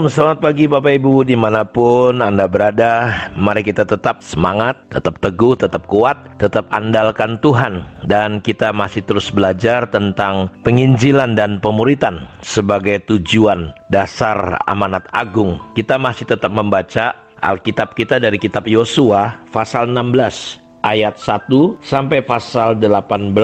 Shalom, selamat pagi Bapak Ibu dimanapun Anda berada. Mari kita tetap semangat, tetap teguh, tetap kuat, tetap andalkan Tuhan. Dan kita masih terus belajar tentang penginjilan dan pemuritan sebagai tujuan dasar amanat agung. Kita masih tetap membaca Alkitab kita dari kitab Yosua pasal 16 ayat 1 sampai pasal 18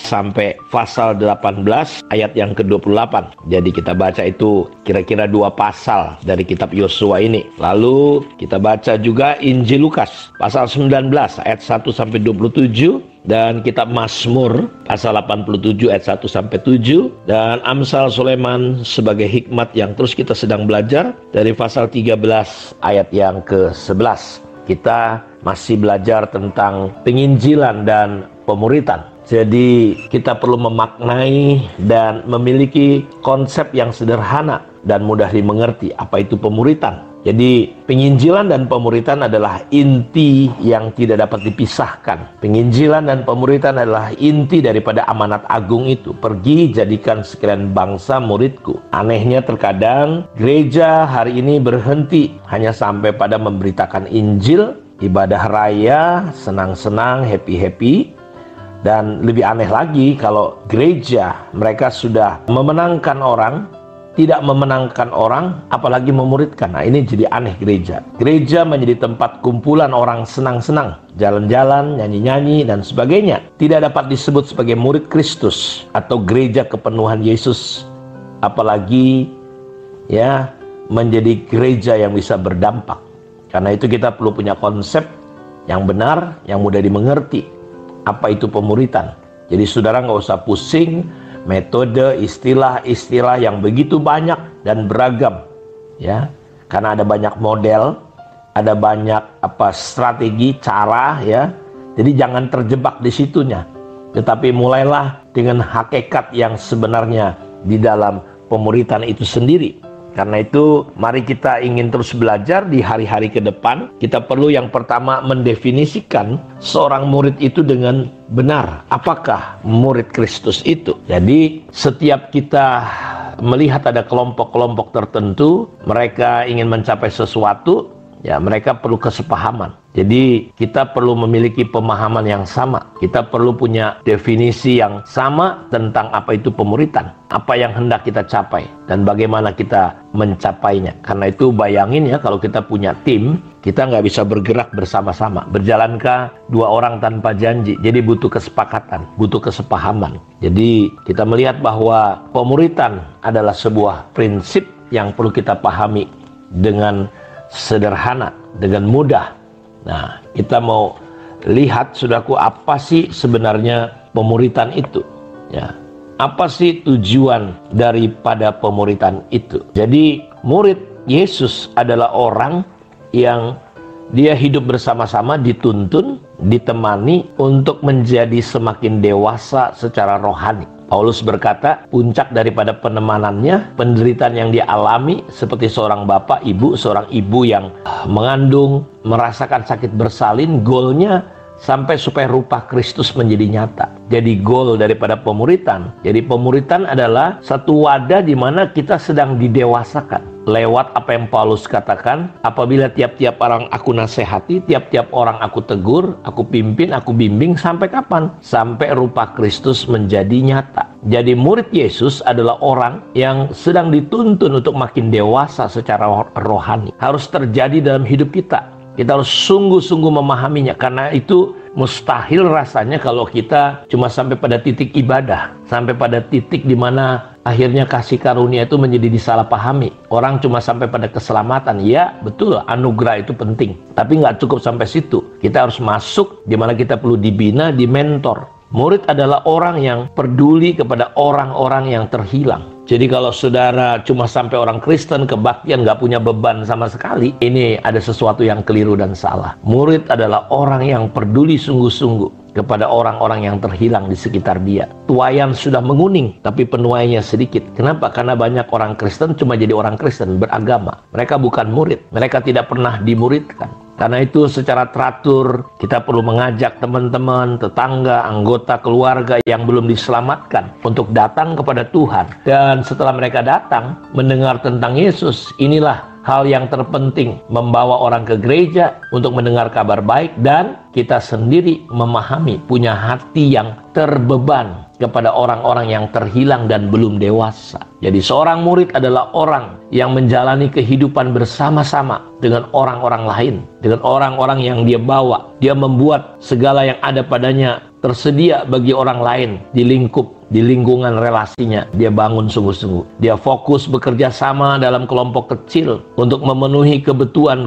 sampai pasal 18 ayat yang ke-28. Jadi kita baca itu kira-kira 2 pasal dari kitab Yosua ini. Lalu kita baca juga Injil Lukas pasal 19 ayat 1 sampai 27 dan kitab Mazmur pasal 87 ayat 1 sampai 7 dan Amsal Sulaiman sebagai hikmat yang terus kita sedang belajar dari pasal 13 ayat yang ke-11. Kita masih belajar tentang penginjilan dan pemuritan. Jadi kita perlu memaknai dan memiliki konsep yang sederhana dan mudah dimengerti apa itu pemuritan. Jadi penginjilan dan pemuritan adalah inti yang tidak dapat dipisahkan. Penginjilan dan pemuritan adalah inti daripada amanat agung itu. Pergi jadikan sekalian bangsa muridku. Anehnya terkadang gereja hari ini berhenti hanya sampai pada memberitakan Injil, ibadah raya, senang-senang, happy-happy. Dan lebih aneh lagi kalau gereja mereka sudah memenangkan orang, tidak memenangkan orang, apalagi memuridkan. Nah ini jadi aneh gereja. Gereja menjadi tempat kumpulan orang senang-senang, jalan-jalan, nyanyi-nyanyi, dan sebagainya. Tidak dapat disebut sebagai murid Kristus atau gereja kepenuhan Yesus. Apalagi ya menjadi gereja yang bisa berdampak. Karena itu kita perlu punya konsep yang benar, yang mudah dimengerti. Apa itu pemuritan? Jadi saudara nggak usah pusing metode, istilah-istilah yang begitu banyak dan beragam, ya, karena ada banyak model, ada banyak strategi, cara, ya. Jadi jangan terjebak di situnya, tetapi mulailah dengan hakikat yang sebenarnya di dalam pemuritan itu sendiri. Karena itu mari kita ingin terus belajar di hari-hari ke depan. Kita perlu yang pertama mendefinisikan seorang murid itu dengan benar. Apakah murid Kristus itu? Jadi setiap kita melihat ada kelompok-kelompok tertentu, mereka ingin mencapai sesuatu, ya mereka perlu kesepahaman. Jadi kita perlu memiliki pemahaman yang sama. Kita perlu punya definisi yang sama tentang apa itu pemuritan. Apa yang hendak kita capai dan bagaimana kita mencapainya. Karena itu bayangin ya, kalau kita punya tim, kita nggak bisa bergerak bersama-sama. Berjalankah 2 orang tanpa janji? Jadi butuh kesepakatan, butuh kesepahaman. Jadi kita melihat bahwa pemuritan adalah sebuah prinsip yang perlu kita pahami dengan sederhana, dengan mudah. Nah, kita mau lihat saudaraku, apa sih sebenarnya pemuritan itu? Ya, apa sih tujuan daripada pemuritan itu? Jadi murid Yesus adalah orang yang dia hidup bersama-sama, dituntun, ditemani untuk menjadi semakin dewasa secara rohani. Paulus berkata, puncak daripada penemanannya, penderitaan yang dia alami seperti seorang bapak, ibu, seorang ibu yang mengandung, merasakan sakit bersalin, goalnya sampai supaya rupa Kristus menjadi nyata. Jadi goal daripada pemuritan. Jadi pemuritan adalah satu wadah di mana kita sedang didewasakan. Lewat apa yang Paulus katakan, apabila tiap-tiap orang aku nasihati, tiap-tiap orang aku tegur, aku pimpin, aku bimbing, sampai kapan? Sampai rupa Kristus menjadi nyata. Jadi murid Yesus adalah orang yang sedang dituntun untuk makin dewasa secara rohani. Harus terjadi dalam hidup kita. Kita harus sungguh-sungguh memahaminya. Karena itu mustahil rasanya kalau kita cuma sampai pada titik ibadah. Sampai pada titik di mana akhirnya kasih karunia itu menjadi disalahpahami. Orang cuma sampai pada keselamatan. Ya betul, anugerah itu penting. Tapi nggak cukup sampai situ. Kita harus masuk di mana kita perlu dibina, dimentor. Murid adalah orang yang peduli kepada orang-orang yang terhilang. Jadi kalau saudara cuma sampai orang Kristen, kebaktian, nggak punya beban sama sekali, ini ada sesuatu yang keliru dan salah. Murid adalah orang yang peduli sungguh-sungguh kepada orang-orang yang terhilang di sekitar dia. Tuayan sudah menguning, tapi penuainya sedikit. Kenapa? Karena banyak orang Kristen cuma jadi orang Kristen, beragama. Mereka bukan murid, mereka tidak pernah dimuridkan. Karena itu secara teratur kita perlu mengajak teman-teman, tetangga, anggota keluarga yang belum diselamatkan untuk datang kepada Tuhan. Dan setelah mereka datang mendengar tentang Yesus, inilah hal yang terpenting, membawa orang ke gereja untuk mendengar kabar baik, dan kita sendiri memahami, punya hati yang terbeban kepada orang-orang yang terhilang dan belum dewasa. Jadi seorang murid adalah orang yang menjalani kehidupan bersama-sama dengan orang-orang lain, dengan orang-orang yang dia bawa. Dia membuat segala yang ada padanya tersedia bagi orang lain di lingkungan relasinya. Dia bangun sungguh-sungguh. Dia fokus bekerja sama dalam kelompok kecil untuk memenuhi kebutuhan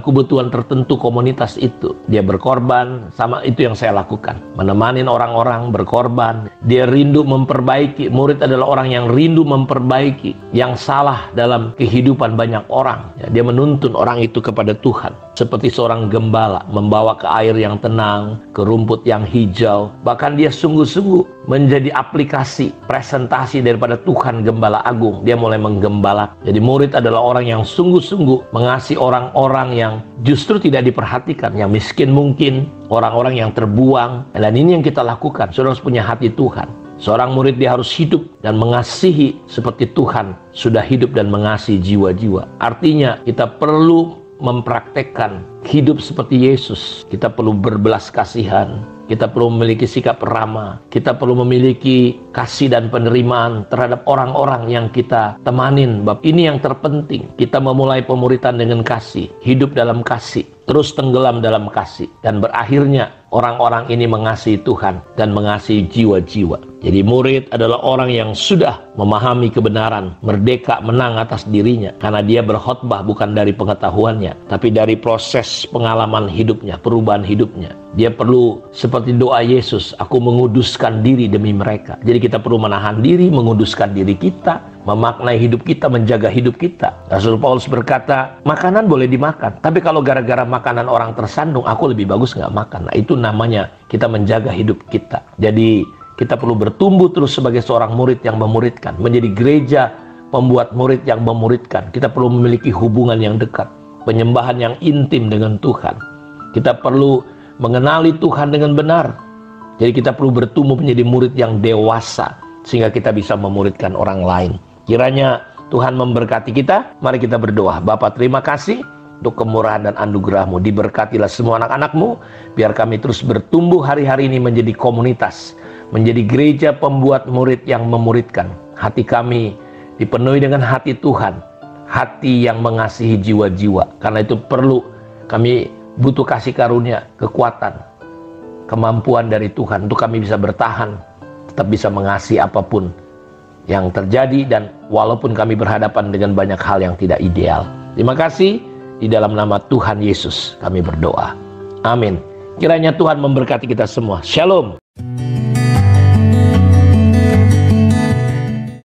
tertentu komunitas itu. Dia berkorban, sama itu yang saya lakukan. Menemani orang-orang, berkorban. Dia rindu memperbaiki. Murid adalah orang yang rindu memperbaiki yang salah dalam kehidupan banyak orang. Dia menuntun orang itu kepada Tuhan. Seperti seorang gembala membawa ke air yang tenang, ke rumput yang hijau. Bahkan dia sungguh-sungguh menjadi aplikasi presentasi daripada Tuhan Gembala Agung. Dia mulai menggembala. Jadi murid adalah orang yang sungguh-sungguh mengasihi orang-orang yang justru tidak diperhatikan, yang miskin mungkin, orang-orang yang terbuang. Dan ini yang kita lakukan. Saudara harus punya hati Tuhan. Seorang murid dia harus hidup dan mengasihi seperti Tuhan sudah hidup dan mengasihi jiwa-jiwa. Artinya kita perlu mempraktekkan hidup seperti Yesus. Kita perlu berbelas kasihan, kita perlu memiliki sikap ramah, kita perlu memiliki kasih dan penerimaan terhadap orang-orang yang kita temanin. Bab ini yang terpenting. Kita memulai pemuritan dengan kasih, hidup dalam kasih, terus tenggelam dalam kasih, dan berakhirnya orang-orang ini mengasihi Tuhan dan mengasihi jiwa-jiwa. Jadi murid adalah orang yang sudah memahami kebenaran, merdeka menang atas dirinya, karena dia berkhotbah bukan dari pengetahuannya, tapi dari proses pengalaman hidupnya, perubahan hidupnya. Dia perlu seperti doa Yesus, aku menguduskan diri demi mereka. Jadi kita perlu menahan diri, menguduskan diri kita, memaknai hidup kita, menjaga hidup kita. Rasul Paulus berkata, makanan boleh dimakan, tapi kalau gara-gara makanan orang tersandung, aku lebih bagus nggak makan. Nah, itu namanya kita menjaga hidup kita. Jadi kita perlu bertumbuh terus sebagai seorang murid yang memuridkan, menjadi gereja pembuat murid yang memuridkan. Kita perlu memiliki hubungan yang dekat, penyembahan yang intim dengan Tuhan. Kita perlu mengenali Tuhan dengan benar. Jadi kita perlu bertumbuh menjadi murid yang dewasa, sehingga kita bisa memuridkan orang lain. Kiranya Tuhan memberkati kita. Mari kita berdoa. Bapa, terima kasih untuk kemurahan dan anugerah-Mu. Diberkatilah semua anak-anak-Mu, biar kami terus bertumbuh hari-hari ini menjadi komunitas, menjadi gereja pembuat murid yang memuridkan. Hati kami dipenuhi dengan hati Tuhan, hati yang mengasihi jiwa-jiwa. Karena itu perlu kami butuh kasih karunia, kekuatan, kemampuan dari Tuhan untuk kami bisa bertahan, tetap bisa mengasihi apapun yang terjadi, dan walaupun kami berhadapan dengan banyak hal yang tidak ideal. Terima kasih. Di dalam nama Tuhan Yesus kami berdoa. Amin. Kiranya Tuhan memberkati kita semua. Shalom.